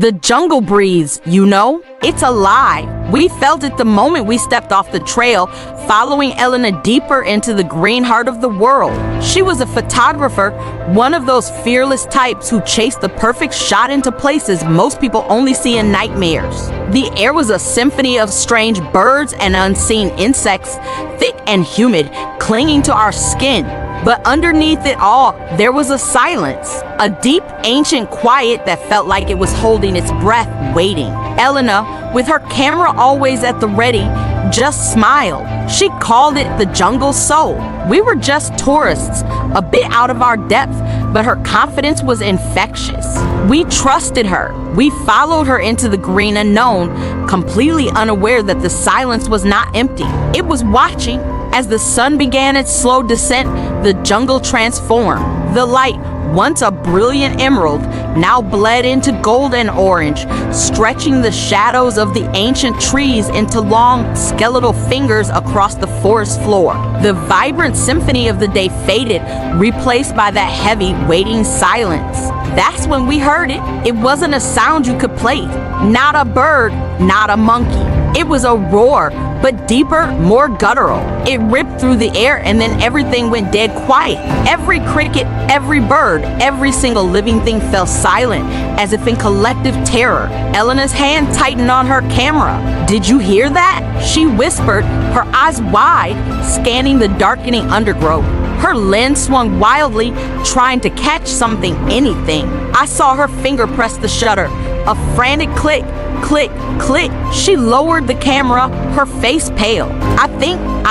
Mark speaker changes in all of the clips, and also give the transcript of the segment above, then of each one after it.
Speaker 1: The jungle breeze, you know? It's alive. We felt it the moment we stepped off the trail, following Elena deeper into the green heart of the world. She was a photographer, one of those fearless types who chase the perfect shot into places most people only see in nightmares. The air was a symphony of strange birds and unseen insects, thick and humid, clinging to our skin. But underneath it all, there was a silence, a deep, ancient quiet that felt like it was holding its breath, waiting. Elena, with her camera always at the ready, just smiled. She called it the jungle soul. We were just tourists, a bit out of our depth, but her confidence was infectious. We trusted her. We followed her into the green unknown, completely unaware that the silence was not empty. It was watching. As the sun began its slow descent, the jungle transformed. The light, once a brilliant emerald, now bled into gold and orange, stretching the shadows of the ancient trees into long, skeletal fingers across the forest floor. The vibrant symphony of the day faded, replaced by that heavy, waiting silence. That's when we heard it. It wasn't a sound you could place. Not a bird, not a monkey. It was a roar, but deeper, more guttural. It ripped through the air and then everything went dead quiet. Every cricket, every bird, every single living thing fell silent, as if in collective terror. Elena's hand tightened on her camera. "Did you hear that?" She whispered, her eyes wide, scanning the darkening undergrowth. Her lens swung wildly, trying to catch something, anything. I saw her finger press the shutter. A frantic click, click, click. She lowered the camera, her face pale. I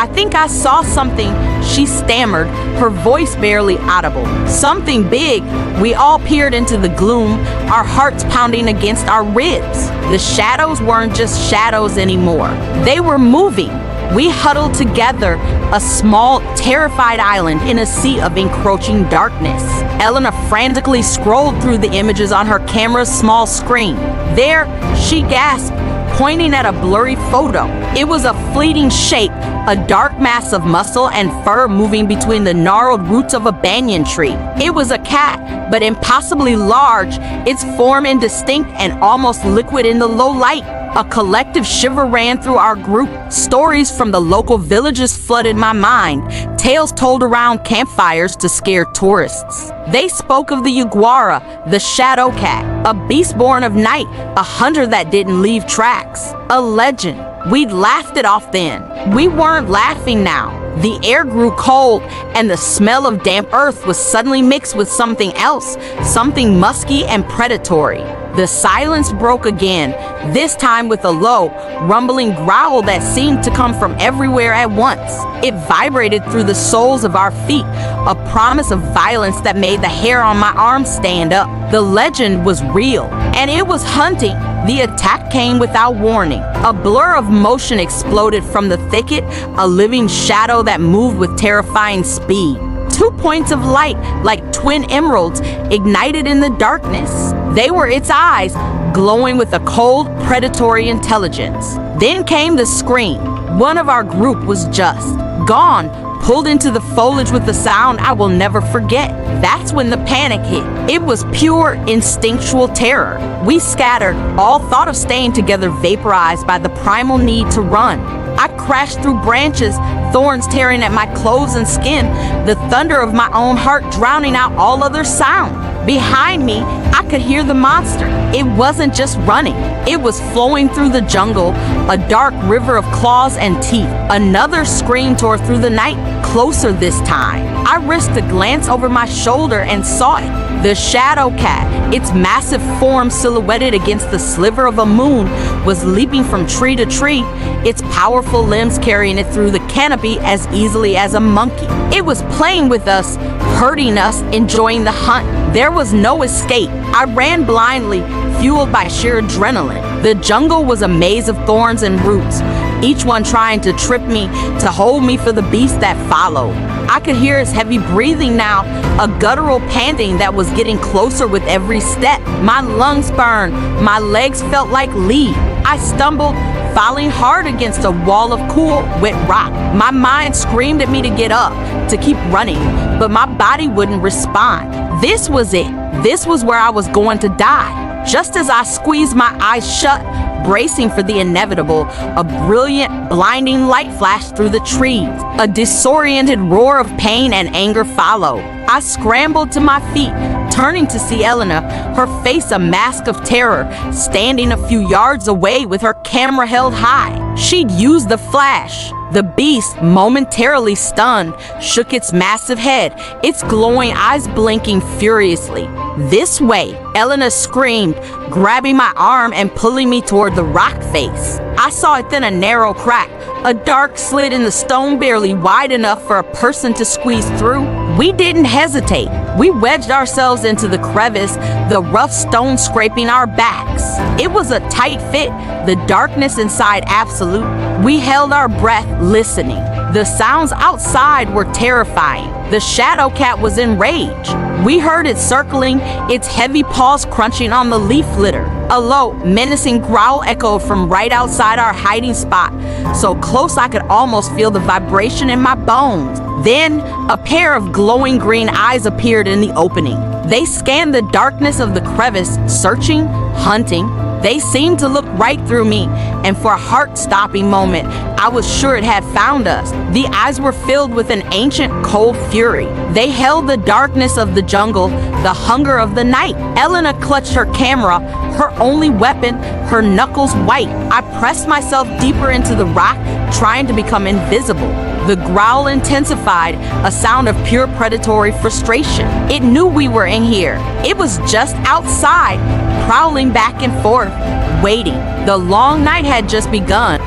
Speaker 1: think I saw something," she stammered, her voice barely audible. "Something big." We all peered into the gloom, our hearts pounding against our ribs. The shadows weren't just shadows anymore. They were moving. We huddled together, a small, terrified island in a sea of encroaching darkness. Elena frantically scrolled through the images on her camera's small screen. There, she gasped, pointing at a blurry photo. It was a fleeting shape, a dark mass of muscle and fur moving between the gnarled roots of a banyan tree. It was a cat, but impossibly large, its form indistinct and almost liquid in the low light. A collective shiver ran through our group. Stories from the local villages flooded my mind, tales told around campfires to scare tourists. They spoke of the iguara, the shadow cat, a beast born of night, a hunter that didn't leave tracks. A legend. We'd laughed it off then. We weren't laughing now. The air grew cold, and the smell of damp earth was suddenly mixed with something else, something musky and predatory. The silence broke again, this time with a low, rumbling growl that seemed to come from everywhere at once. It vibrated through the soles of our feet, a promise of violence that made the hair on my arms stand up. The legend was real, and it was hunting. The attack came without warning. A blur of motion exploded from the thicket, a living shadow that moved with terrifying speed. 2 points of light, like twin emeralds, ignited in the darkness. They were its eyes, glowing with a cold, predatory intelligence. Then came the scream. One of our group was just gone, pulled into the foliage with a sound I will never forget. That's when the panic hit. It was pure, instinctual terror. We scattered, all thought of staying together vaporized by the primal need to run. I crashed through branches, thorns tearing at my clothes and skin, the thunder of my own heart drowning out all other sound. Behind me, I could hear the monster. It wasn't just running. It was flowing through the jungle, a dark river of claws and teeth. Another scream tore through the night, closer this time. I risked a glance over my shoulder and saw it. The shadow cat, its massive form silhouetted against the sliver of a moon, was leaping from tree to tree, its powerful limbs carrying it through the canopy as easily as a monkey. It was playing with us, hurting us, enjoying the hunt. There was no escape. I ran blindly, fueled by sheer adrenaline. The jungle was a maze of thorns and roots, each one trying to trip me, to hold me for the beast that followed. I could hear his heavy breathing now, a guttural panting that was getting closer with every step. My lungs burned, my legs felt like lead. I stumbled, falling hard against a wall of cool, wet rock. My mind screamed at me to get up, to keep running, but my body wouldn't respond. This was it. This was where I was going to die. Just as I squeezed my eyes shut, bracing for the inevitable, a brilliant, blinding light flashed through the trees. A disoriented roar of pain and anger followed. I scrambled to my feet, turning to see Elena, her face a mask of terror, standing a few yards away with her camera held high. She'd used the flash. The beast, momentarily stunned, shook its massive head, its glowing eyes blinking furiously. "This way," Elena screamed, grabbing my arm and pulling me toward the rock face. I saw it then, a narrow crack, a dark slit in the stone barely wide enough for a person to squeeze through. We didn't hesitate. We wedged ourselves into the crevice, the rough stone scraping our backs. It was a tight fit, the darkness inside absolute. We held our breath, listening. The sounds outside were terrifying. The shadow cat was enraged. We heard it circling, its heavy paws crunching on the leaf litter. A low, menacing growl echoed from right outside our hiding spot, so close I could almost feel the vibration in my bones. Then, a pair of glowing green eyes appeared in the opening. They scanned the darkness of the crevice, searching, hunting. They seemed to look right through me, and for a heart-stopping moment, I was sure it had found us. The eyes were filled with an ancient, cold fury. They held the darkness of the jungle, the hunger of the night. Elena clutched her camera, her only weapon, her knuckles white. I pressed myself deeper into the rock, trying to become invisible. The growl intensified, a sound of pure predatory frustration. It knew we were in here. It was just outside, prowling back and forth, waiting. The long night had just begun.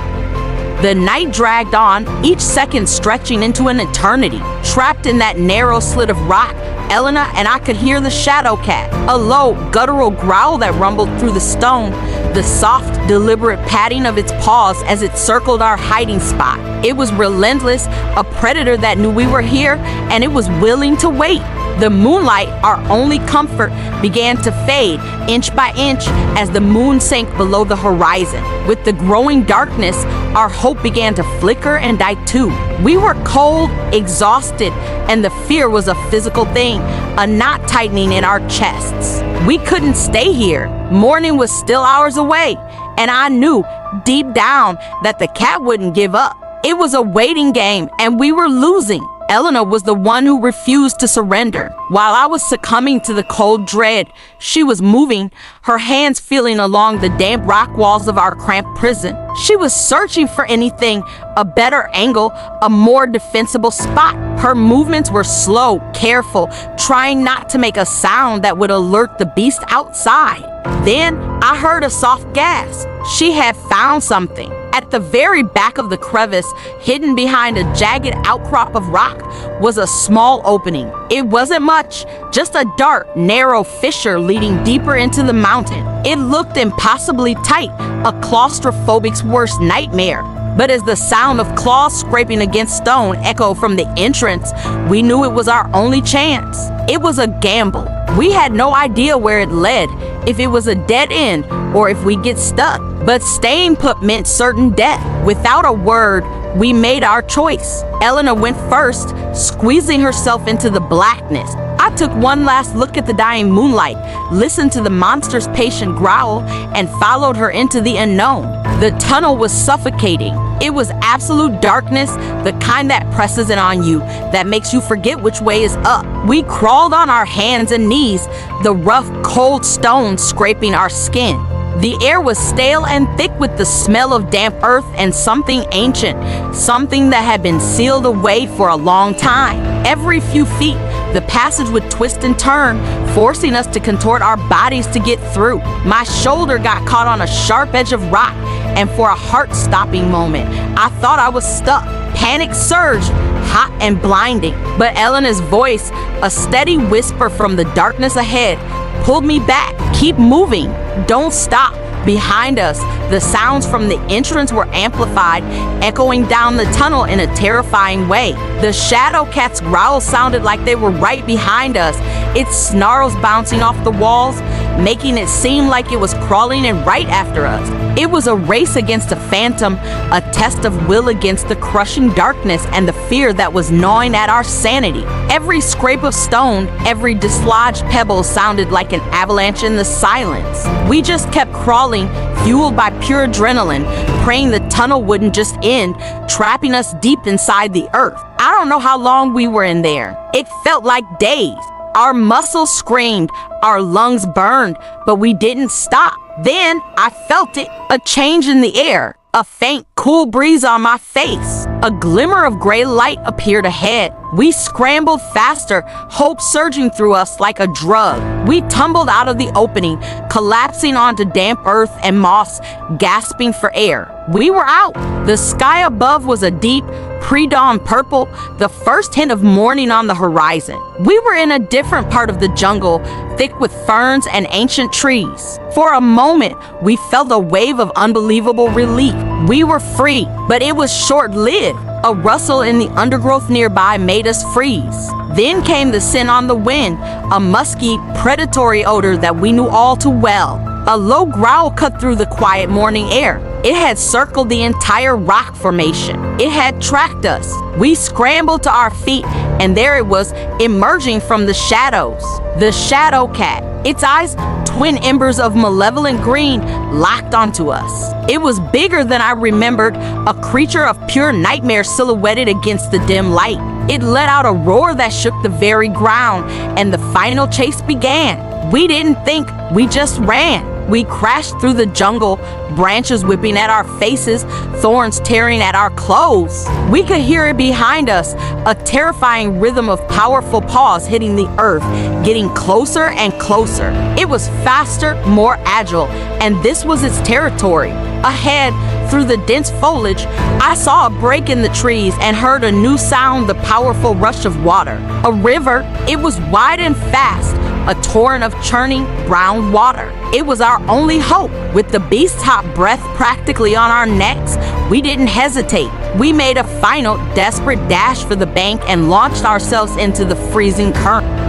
Speaker 1: The night dragged on, each second stretching into an eternity. Trapped in that narrow slit of rock, Elena and I could hear the shadow cat, a low, guttural growl that rumbled through the stone, the soft, deliberate patting of its paws as it circled our hiding spot. It was relentless, a predator that knew we were here, and it was willing to wait. The moonlight, our only comfort, began to fade inch by inch as the moon sank below the horizon. With the growing darkness, our hope began to flicker and die too. We were cold, exhausted, and the fear was a physical thing, a knot tightening in our chests. We couldn't stay here. Morning was still hours away, and I knew deep down that the cat wouldn't give up. It was a waiting game, and we were losing. Elena was the one who refused to surrender. While I was succumbing to the cold dread, she was moving, her hands feeling along the damp rock walls of our cramped prison. She was searching for anything, a better angle, a more defensible spot. Her movements were slow, careful, trying not to make a sound that would alert the beast outside. Then I heard a soft gasp. She had found something. At the very back of the crevice, hidden behind a jagged outcrop of rock, was a small opening. It wasn't much, just a dark, narrow fissure leading deeper into the mountain. It looked impossibly tight, a claustrophobic's worst nightmare. But as the sound of claws scraping against stone echoed from the entrance, we knew it was our only chance. It was a gamble. We had no idea where it led, if it was a dead end or if we'd get stuck. But staying put meant certain death. Without a word, we made our choice. Elena went first, squeezing herself into the blackness. I took one last look at the dying moonlight, listened to the monster's patient growl, and followed her into the unknown. The tunnel was suffocating. It was absolute darkness, the kind that presses in on you, that makes you forget which way is up. We crawled on our hands and knees, the rough, cold stone scraping our skin. The air was stale and thick with the smell of damp earth and something ancient, something that had been sealed away for a long time. Every few feet, the passage would twist and turn, forcing us to contort our bodies to get through. My shoulder got caught on a sharp edge of rock, and for a heart-stopping moment, I thought I was stuck. Panic surged, hot and blinding, but Elena's voice, a steady whisper from the darkness ahead, pulled me back. Keep moving. Don't stop. Behind us, the sounds from the entrance were amplified, echoing down the tunnel in a terrifying way. The shadow cat's growls sounded like they were right behind us, its snarls bouncing off the walls, making it seem like it was crawling in right after us. It was a race against a phantom, a test of will against the crushing darkness and the fear that was gnawing at our sanity. Every scrape of stone, every dislodged pebble sounded like an avalanche in the silence. We just kept crawling, fueled by pure adrenaline, praying the tunnel wouldn't just end, trapping us deep inside the earth. I don't know how long we were in there. It felt like days. Our muscles screamed, our lungs burned, but we didn't stop. Then I felt it, a change in the air, a faint, cool breeze on my face. A glimmer of gray light appeared ahead. We scrambled faster, hope surging through us like a drug. We tumbled out of the opening, collapsing onto damp earth and moss, gasping for air. We were out. The sky above was a deep, pre-dawn purple, the first hint of morning on the horizon. We were in a different part of the jungle, thick with ferns and ancient trees. For a moment, we felt a wave of unbelievable relief. We were free, but it was short-lived. A rustle in the undergrowth nearby made us freeze. Then came the scent on the wind, a musky, predatory odor that we knew all too well. A low growl cut through the quiet morning air. It had circled the entire rock formation. It had tracked us. We scrambled to our feet, and there it was, emerging from the shadows. The shadow cat. Its eyes, twin embers of malevolent green, locked onto us. It was bigger than I remembered, a creature of pure nightmare silhouetted against the dim light. It let out a roar that shook the very ground, and the final chase began. We didn't think, we just ran. We crashed through the jungle, branches whipping at our faces, thorns tearing at our clothes. We could hear it behind us, a terrifying rhythm of powerful paws hitting the earth, getting closer and closer. It was faster, more agile, and this was its territory. Ahead, through the dense foliage, I saw a break in the trees and heard a new sound, the powerful rush of water. A river. It was wide and fast, a torrent of churning brown water. It was our only hope. With the beast's hot breath practically on our necks, we didn't hesitate. We made a final, desperate dash for the bank and launched ourselves into the freezing current.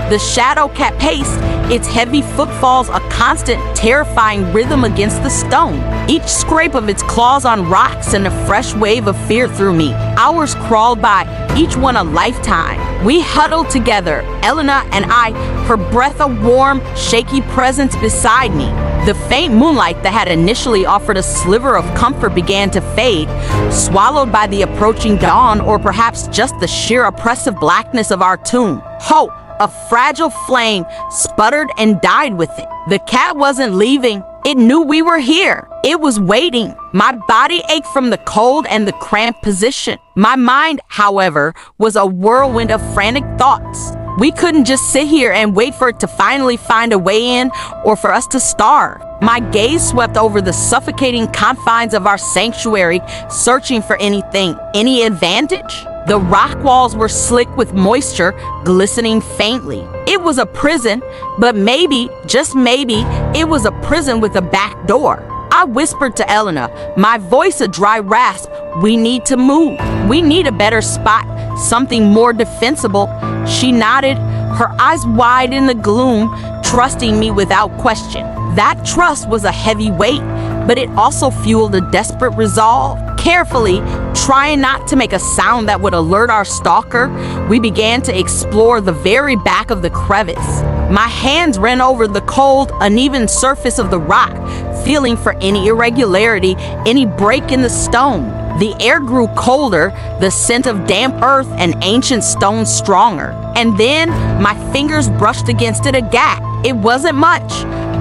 Speaker 1: The shadow cat paced, its heavy footfalls a constant, terrifying rhythm against the stone. Each scrape of its claws on rocks sent a fresh wave of fear through me. Hours crawled by, each one a lifetime. We huddled together, Elena and I, her breath a warm, shaky presence beside me. The faint moonlight that had initially offered a sliver of comfort began to fade, swallowed by the approaching dawn, or perhaps just the sheer oppressive blackness of our tomb. Hope, a fragile flame, sputtered and died with it. The cat wasn't leaving. It knew we were here. It was waiting. My body ached from the cold and the cramped position. My mind, however, was a whirlwind of frantic thoughts. We couldn't just sit here and wait for it to finally find a way in, or for us to starve. My gaze swept over the suffocating confines of our sanctuary, searching for anything, any advantage. The rock walls were slick with moisture, glistening faintly. It was a prison, but maybe, just maybe, it was a prison with a back door. I whispered to Elena, my voice a dry rasp, we need to move. We need a better spot, something more defensible. She nodded, her eyes wide in the gloom, trusting me without question. That trust was a heavy weight, but it also fueled a desperate resolve. Carefully, trying not to make a sound that would alert our stalker, we began to explore the very back of the crevice. My hands ran over the cold, uneven surface of the rock, feeling for any irregularity, any break in the stone. The air grew colder, the scent of damp earth and ancient stone stronger. And then my fingers brushed against it a gap. It wasn't much,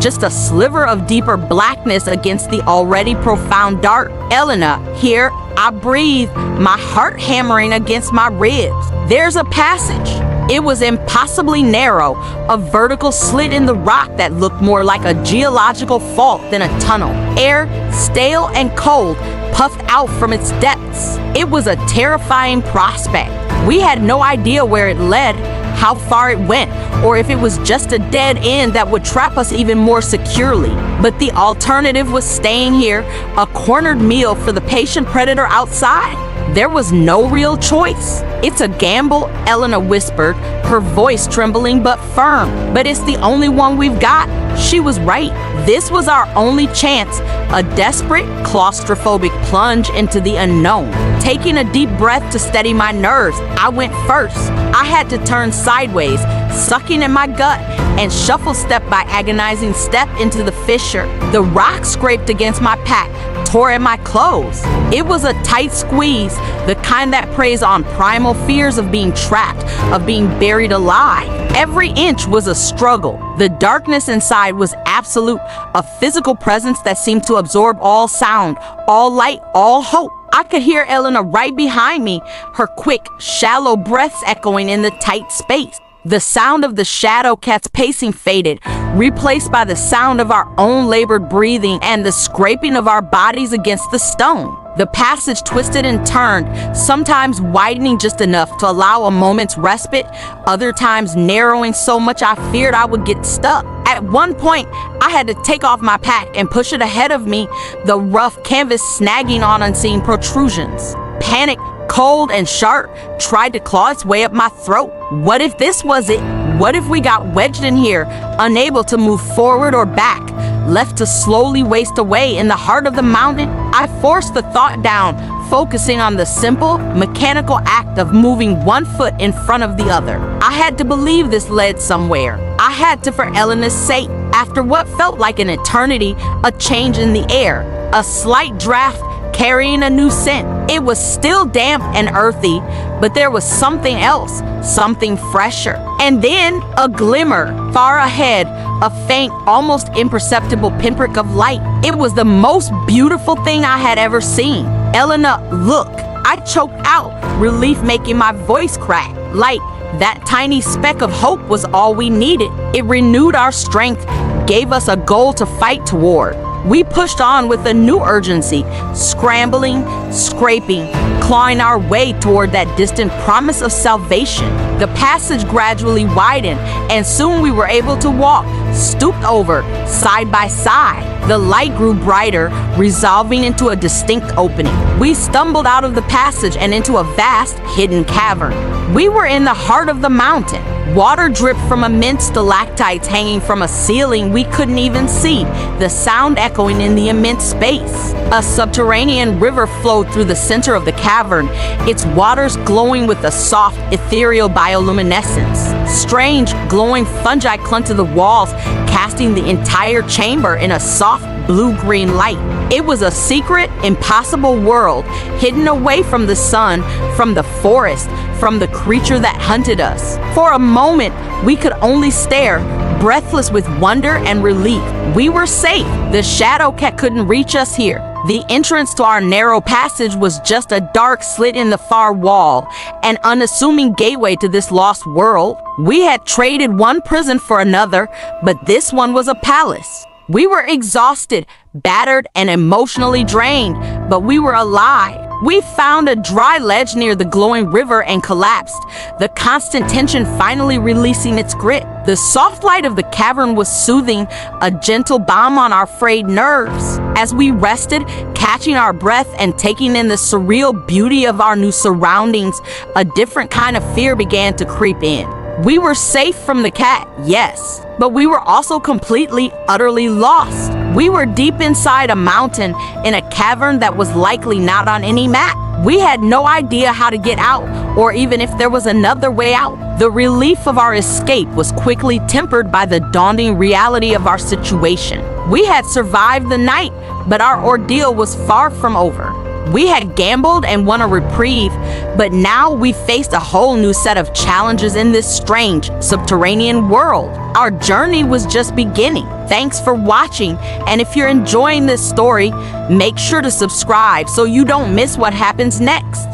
Speaker 1: just a sliver of deeper blackness against the already profound dark. Elena, here, I breathed, my heart hammering against my ribs. There's a passage. It was impossibly narrow, a vertical slit in the rock that looked more like a geological fault than a tunnel. Air, stale and cold, puffed out from its depths. It was a terrifying prospect. We had no idea where it led, how far it went, or if it was just a dead end that would trap us even more securely. But the alternative was staying here, a cornered meal for the patient predator outside. There was no real choice. "It's a gamble," Elena whispered, her voice trembling but firm. "But it's the only one we've got." She was right. This was our only chance, a desperate, claustrophobic plunge into the unknown. Taking a deep breath to steady my nerves, I went first. I had to turn sideways, sucking in my gut, and shuffle step by agonizing step into the fissure. The rock scraped against my pack, tore at my clothes. It was a tight squeeze, the kind that preys on primal fears of being trapped, of being buried alive. Every inch was a struggle. The darkness inside was absolute, a physical presence that seemed to absorb all sound, all light, all hope. I could hear Elena right behind me, her quick, shallow breaths echoing in the tight space. The sound of the shadow cat's pacing faded, replaced by the sound of our own labored breathing and the scraping of our bodies against the stone. The passage twisted and turned, sometimes widening just enough to allow a moment's respite, other times narrowing so much I feared I would get stuck. At one point, I had to take off my pack and push it ahead of me, the rough canvas snagging on unseen protrusions. Panic, cold and sharp, tried to claw its way up my throat. What if this was it? What if we got wedged in here, unable to move forward or back, left to slowly waste away in the heart of the mountain? I forced the thought down, focusing on the simple, mechanical act of moving one foot in front of the other. I had to believe this led somewhere. I had to for Elena's sake. After what felt like an eternity, a change in the air, a slight draft carrying a new scent. It was still damp and earthy, but there was something else, something fresher. And then a glimmer, far ahead, a faint, almost imperceptible pinprick of light. It was the most beautiful thing I had ever seen. "Elena, look." I choked out, relief making my voice crack. Light, that tiny speck of hope was all we needed. It renewed our strength, gave us a goal to fight toward. We pushed on with a new urgency, scrambling, scraping, clawing our way toward that distant promise of salvation. The passage gradually widened, and soon we were able to walk, stooped over, side by side. The light grew brighter, resolving into a distinct opening. We stumbled out of the passage and into a vast, hidden cavern. We were in the heart of the mountain. Water dripped from immense stalactites hanging from a ceiling we couldn't even see, the sound echoing in the immense space. A subterranean river flowed through the center of the cavern, its waters glowing with a soft, ethereal bioluminescence. Strange, glowing fungi clung to the walls, casting the entire chamber in a soft, blue-green light. It was a secret, impossible world, hidden away from the sun, from the forest, from the creature that hunted us. For a moment, we could only stare, breathless with wonder and relief. We were safe. The shadow cat couldn't reach us here. The entrance to our narrow passage was just a dark slit in the far wall, an unassuming gateway to this lost world. We had traded one prison for another, but this one was a palace. We were exhausted, battered, and emotionally drained, but we were alive. We found a dry ledge near the glowing river and collapsed, the constant tension finally releasing its grip. The soft light of the cavern was soothing, a gentle balm on our frayed nerves. As we rested, catching our breath and taking in the surreal beauty of our new surroundings, a different kind of fear began to creep in. We were safe from the cat, yes, but we were also completely, utterly lost. We were deep inside a mountain, in a cavern that was likely not on any map. We had no idea how to get out, or even if there was another way out. The relief of our escape was quickly tempered by the daunting reality of our situation. We had survived the night, but our ordeal was far from over. We had gambled and won a reprieve, but now we faced a whole new set of challenges in this strange, subterranean world. Our journey was just beginning. Thanks for watching, and if you're enjoying this story, make sure to subscribe so you don't miss what happens next.